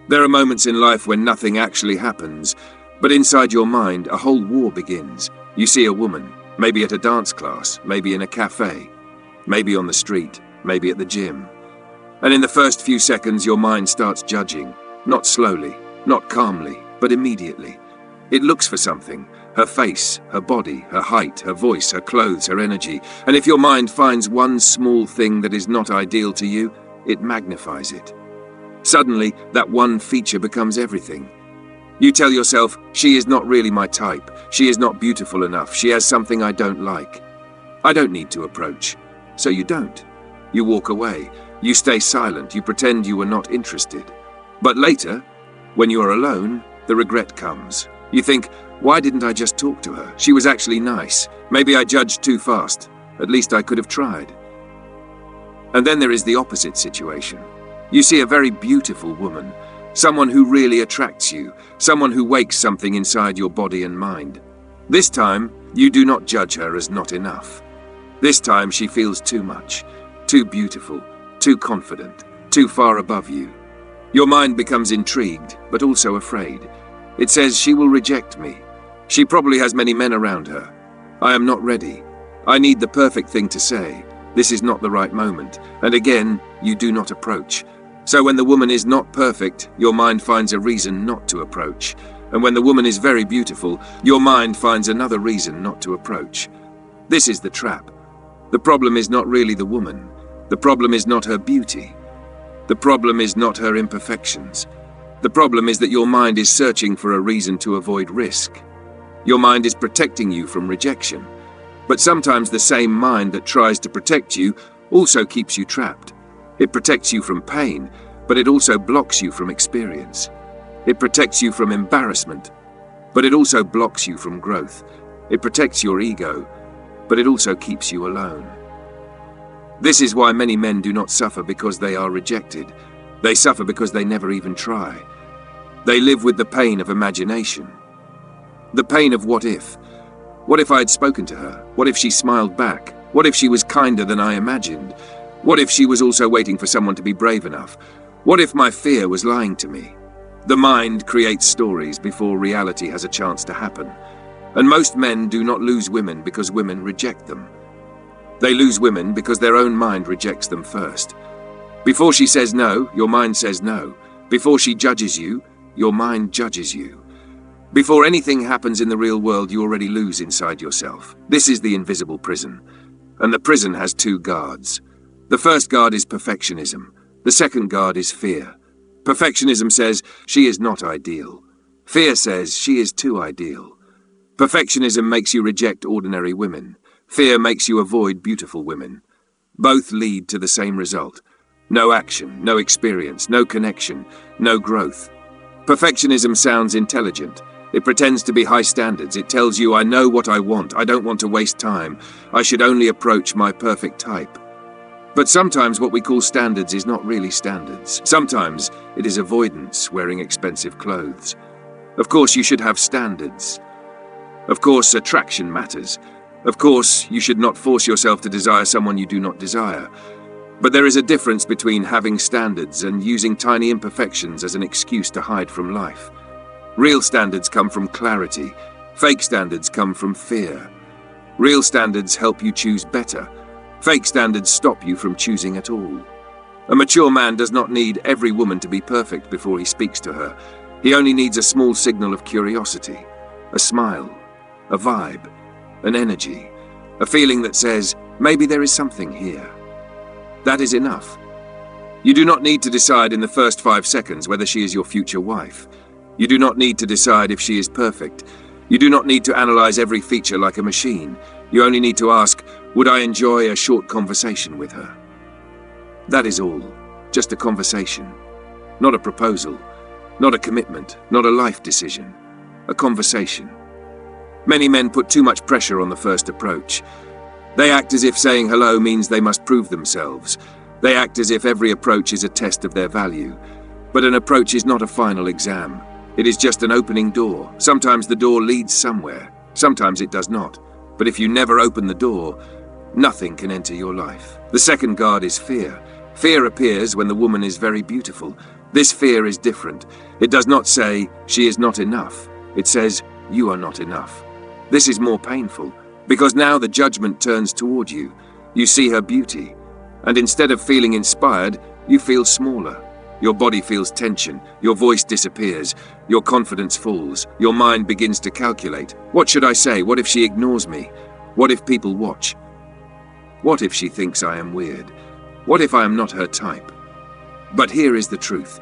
There are moments in life when nothing actually happens, but inside your mind, a whole war begins. You see a woman, maybe at a dance class, maybe in a cafe, maybe on the street, maybe at the gym. And in the first few seconds, your mind starts judging, not slowly, not calmly, but immediately. It looks for something, her face, her body, her height, her voice, her clothes, her energy. And if your mind finds one small thing that is not ideal to you, it magnifies it. Suddenly, that one feature becomes everything. You tell yourself, she is not really my type. She is not beautiful enough. She has something I don't like. I don't need to approach. So you don't. You walk away. You stay silent. You pretend you were not interested. But later, when you are alone, the regret comes. You think, why didn't I just talk to her? She was actually nice. Maybe I judged too fast. At least I could have tried. And then there is the opposite situation. You see a very beautiful woman, someone who really attracts you, someone who wakes something inside your body and mind. This time, you do not judge her as not enough. This time she feels too much, too beautiful, too confident, too far above you. Your mind becomes intrigued, but also afraid. It says she will reject me. She probably has many men around her. I am not ready. I need the perfect thing to say. This is not the right moment. And again, you do not approach. So when the woman is not perfect, your mind finds a reason not to approach. And when the woman is very beautiful, your mind finds another reason not to approach. This is the trap. The problem is not really the woman. The problem is not her beauty. The problem is not her imperfections. The problem is that your mind is searching for a reason to avoid risk. Your mind is protecting you from rejection. But sometimes the same mind that tries to protect you also keeps you trapped. It protects you from pain, but it also blocks you from experience. It protects you from embarrassment, but it also blocks you from growth. It protects your ego, but it also keeps you alone. This is why many men do not suffer because they are rejected. They suffer because they never even try. They live with the pain of imagination. The pain of what if. What if I had spoken to her? What if she smiled back? What if she was kinder than I imagined? What if she was also waiting for someone to be brave enough? What if my fear was lying to me? The mind creates stories before reality has a chance to happen. And most men do not lose women because women reject them. They lose women because their own mind rejects them first. Before she says no, your mind says no. Before she judges you, your mind judges you. Before anything happens in the real world, you already lose inside yourself. This is the invisible prison. And the prison has two guards. The first guard is perfectionism. The second guard is fear. Perfectionism says she is not ideal. Fear says she is too ideal. Perfectionism makes you reject ordinary women. Fear makes you avoid beautiful women. Both lead to the same result. No action, no experience, no connection, no growth. Perfectionism sounds intelligent. It pretends to be high standards. It tells you, I know what I want. I don't want to waste time. I should only approach my perfect type. But sometimes what we call standards is not really standards. Sometimes it is avoidance, wearing expensive clothes. Of course, you should have standards. Of course, attraction matters. Of course, you should not force yourself to desire someone you do not desire. But there is a difference between having standards and using tiny imperfections as an excuse to hide from life. Real standards come from clarity. Fake standards come from fear. Real standards help you choose better. Fake standards stop you from choosing at all. A mature man does not need every woman to be perfect before he speaks to her. He only needs a small signal of curiosity, a smile, a vibe, an energy, a feeling that says, maybe there is something here. That is enough. You do not need to decide in the first 5 seconds whether she is your future wife. You do not need to decide if she is perfect. You do not need to analyze every feature like a machine. You only need to ask, would I enjoy a short conversation with her? That is all. Just a conversation. Not a proposal. Not a commitment. Not a life decision. A conversation. Many men put too much pressure on the first approach. They act as if saying hello means they must prove themselves. They act as if every approach is a test of their value. But an approach is not a final exam. It is just an opening door. Sometimes the door leads somewhere. Sometimes it does not. But if you never open the door, nothing can enter your life. The second guard is fear. Fear appears when the woman is very beautiful. This fear is different. It does not say, she is not enough. It says, you are not enough. This is more painful, because now the judgment turns toward you. You see her beauty, and instead of feeling inspired, you feel smaller. Your body feels tension, your voice disappears, your confidence falls, your mind begins to calculate. What should I say? What if she ignores me? What if people watch? What if she thinks I am weird? What if I am not her type? But here is the truth.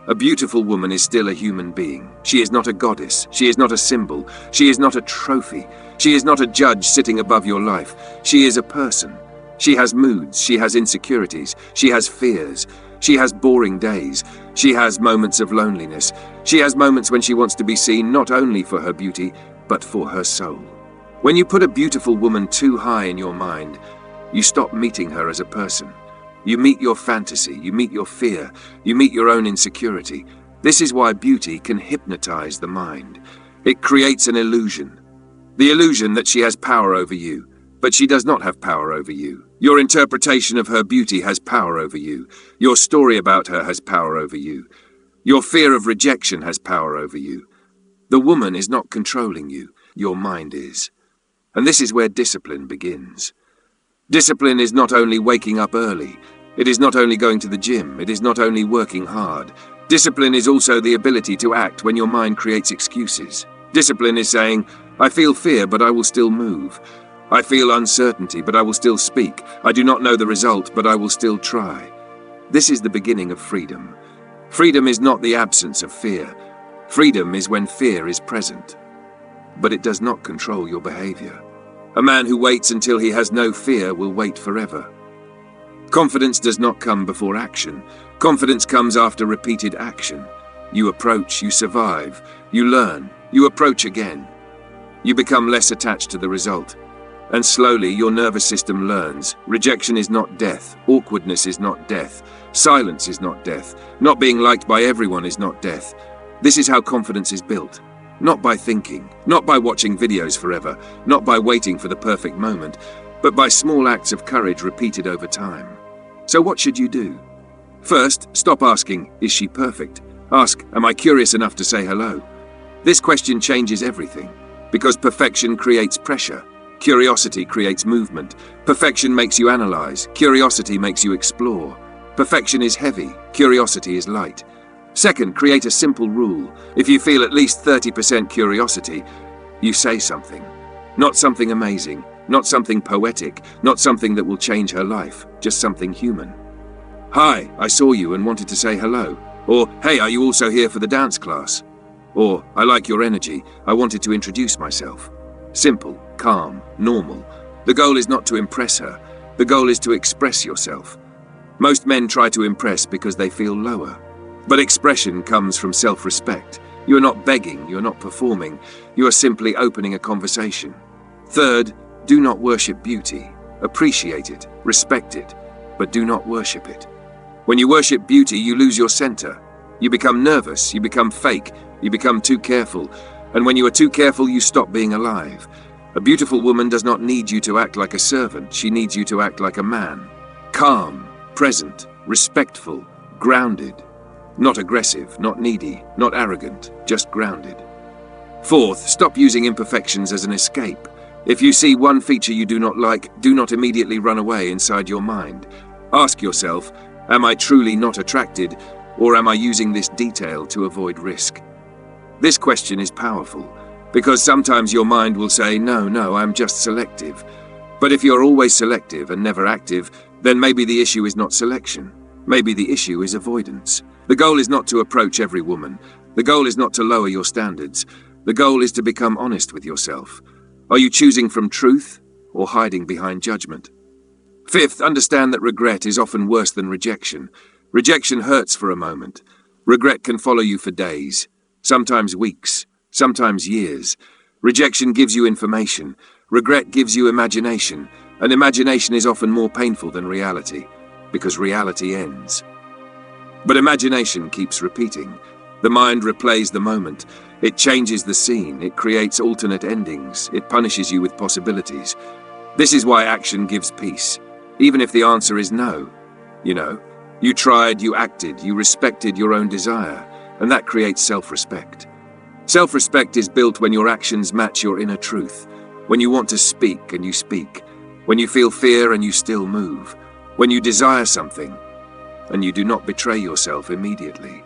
A beautiful woman is still a human being. She is not a goddess. She is not a symbol. She is not a trophy. She is not a judge sitting above your life. She is a person. She has moods. She has insecurities. She has fears. She has boring days. She has moments of loneliness. She has moments when she wants to be seen not only for her beauty, but for her soul. When you put a beautiful woman too high in your mind, you stop meeting her as a person. You meet your fantasy, you meet your fear, you meet your own insecurity. This is why beauty can hypnotize the mind. It creates an illusion. The illusion that she has power over you, but she does not have power over you. Your interpretation of her beauty has power over you. Your story about her has power over you. Your fear of rejection has power over you. The woman is not controlling you, your mind is. And this is where discipline begins. Discipline is not only waking up early, it is not only going to the gym, it is not only working hard. Discipline is also the ability to act when your mind creates excuses. Discipline is saying, I feel fear, but I will still move. I feel uncertainty, but I will still speak. I do not know the result, but I will still try. This is the beginning of freedom. Freedom is not the absence of fear. Freedom is when fear is present. But it does not control your behavior. A man who waits until he has no fear will wait forever. Confidence does not come before action. Confidence comes after repeated action. You approach, you survive, you learn, you approach again. You become less attached to the result. And slowly your nervous system learns. Rejection is not death. Awkwardness is not death. Silence is not death. Not being liked by everyone is not death. This is how confidence is built. Not by thinking, not by watching videos forever, not by waiting for the perfect moment, but by small acts of courage repeated over time. So what should you do? First, stop asking, is she perfect? Ask, am I curious enough to say hello? This question changes everything, because perfection creates pressure. Curiosity creates movement. Perfection makes you analyze. Curiosity makes you explore. Perfection is heavy. Curiosity is light. Second, create a simple rule. If you feel at least 30% curiosity, you say something. Not something amazing, not something poetic, not something that will change her life, just something human. Hi, I saw you and wanted to say hello. Or, hey, are you also here for the dance class? Or, I like your energy, I wanted to introduce myself. Simple, calm, normal. The goal is not to impress her. The goal is to express yourself. Most men try to impress because they feel lower. But expression comes from self-respect. You are not begging, you are not performing, you are simply opening a conversation. Third, do not worship beauty. Appreciate it, respect it, but do not worship it. When you worship beauty, you lose your center. You become nervous, you become fake, you become too careful, and when you are too careful, you stop being alive. A beautiful woman does not need you to act like a servant, she needs you to act like a man. Calm, present, respectful, grounded. Not aggressive, not needy, not arrogant, just grounded. Fourth, stop using imperfections as an escape. If you see one feature you do not like, do not immediately run away inside your mind. Ask yourself, am I truly not attracted, or am I using this detail to avoid risk? This question is powerful, because sometimes your mind will say, no, I'm just selective. But if you're always selective and never active, then maybe the issue is not selection. Maybe the issue is avoidance. The goal is not to approach every woman. The goal is not to lower your standards. The goal is to become honest with yourself. Are you choosing from truth or hiding behind judgment? Fifth, understand that regret is often worse than rejection. Rejection hurts for a moment. Regret can follow you for days, sometimes weeks, sometimes years. Rejection gives you information. Regret gives you imagination. And imagination is often more painful than reality, because reality ends. But imagination keeps repeating. The mind replays the moment. It changes the scene. It creates alternate endings. It punishes you with possibilities. This is why action gives peace. Even if the answer is no. You tried, you acted, you respected your own desire, and that creates self-respect. Self-respect is built when your actions match your inner truth, when you want to speak and you speak, when you feel fear and you still move, when you desire something and you do not betray yourself immediately.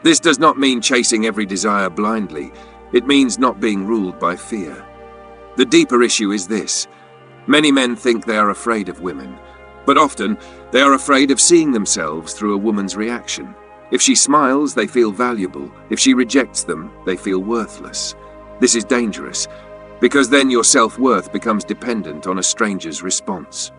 This does not mean chasing every desire blindly. It means not being ruled by fear. The deeper issue is this. Many men think they are afraid of women, but often they are afraid of seeing themselves through a woman's reaction. If she smiles, they feel valuable. If she rejects them, they feel worthless. This is dangerous, because then your self-worth becomes dependent on a stranger's response.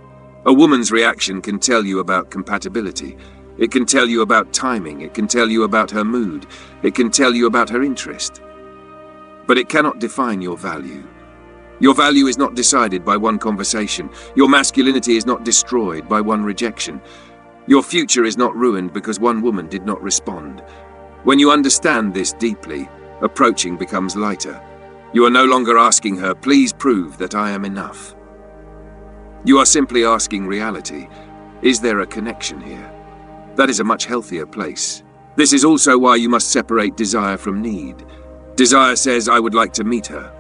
A woman's reaction can tell you about compatibility. It can tell you about timing. It can tell you about her mood. It can tell you about her interest. But it cannot define your value. Your value is not decided by one conversation. Your masculinity is not destroyed by one rejection. Your future is not ruined because one woman did not respond. When you understand this deeply, approaching becomes lighter. You are no longer asking her, "Please prove that I am enough." You are simply asking reality, "Is there a connection here?" That is a much healthier place. This is also why you must separate desire from need. Desire says, "I would like to meet her."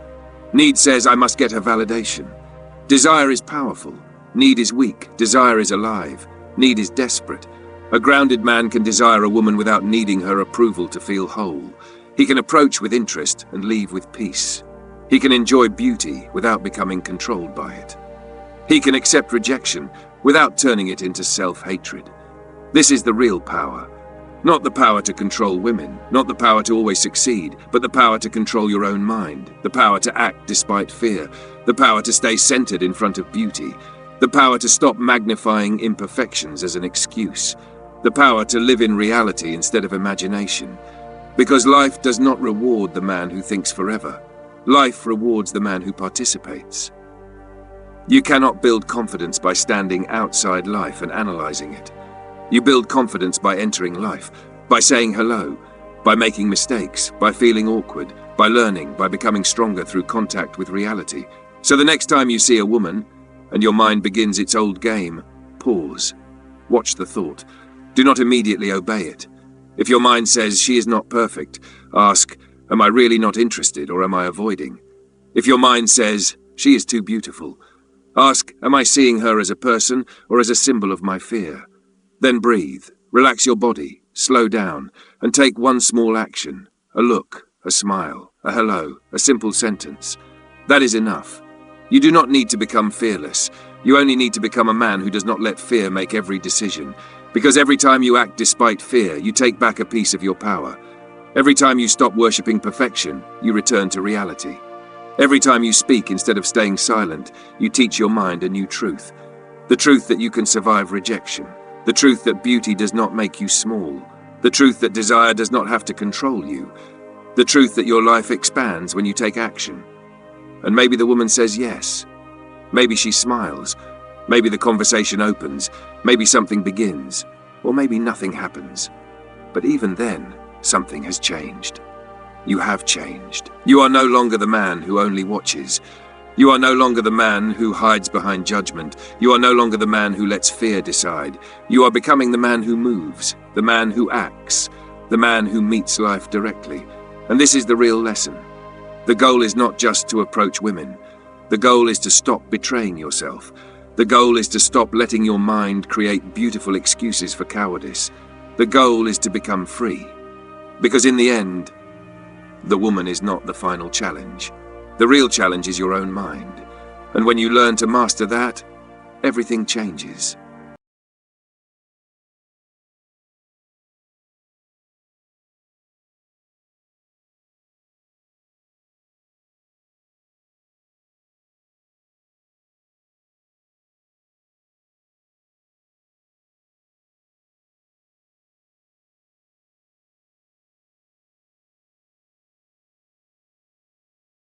Need says, "I must get her validation." Desire is powerful. Need is weak. Desire is alive. Need is desperate. A grounded man can desire a woman without needing her approval to feel whole. He can approach with interest and leave with peace. He can enjoy beauty without becoming controlled by it. He can accept rejection without turning it into self-hatred. This is the real power. Not the power to control women, not the power to always succeed, but the power to control your own mind, the power to act despite fear, the power to stay centered in front of beauty, the power to stop magnifying imperfections as an excuse, the power to live in reality instead of imagination. Because life does not reward the man who thinks forever. Life rewards the man who participates. You cannot build confidence by standing outside life and analyzing it. You build confidence by entering life, by saying hello, by making mistakes, by feeling awkward, by learning, by becoming stronger through contact with reality. So the next time you see a woman, and your mind begins its old game, pause. Watch the thought. Do not immediately obey it. If your mind says she is not perfect, ask, am I really not interested or am I avoiding? If your mind says she is too beautiful, ask, am I seeing her as a person or as a symbol of my fear? Then breathe, relax your body, slow down, and take one small action. A look, a smile, a hello, a simple sentence. That is enough. You do not need to become fearless. You only need to become a man who does not let fear make every decision. Because every time you act despite fear, you take back a piece of your power. Every time you stop worshipping perfection, you return to reality. Every time you speak instead of staying silent, you teach your mind a new truth. The truth that you can survive rejection. The truth that beauty does not make you small. The truth that desire does not have to control you. The truth that your life expands when you take action. And maybe the woman says yes. Maybe she smiles. Maybe the conversation opens. Maybe something begins. Or maybe nothing happens. But even then, something has changed. You have changed. You are no longer the man who only watches. You are no longer the man who hides behind judgment. You are no longer the man who lets fear decide. You are becoming the man who moves, the man who acts, the man who meets life directly. And this is the real lesson. The goal is not just to approach women. The goal is to stop betraying yourself. The goal is to stop letting your mind create beautiful excuses for cowardice. The goal is to become free. Because in the end, the woman is not the final challenge. The real challenge is your own mind. And when you learn to master that, everything changes.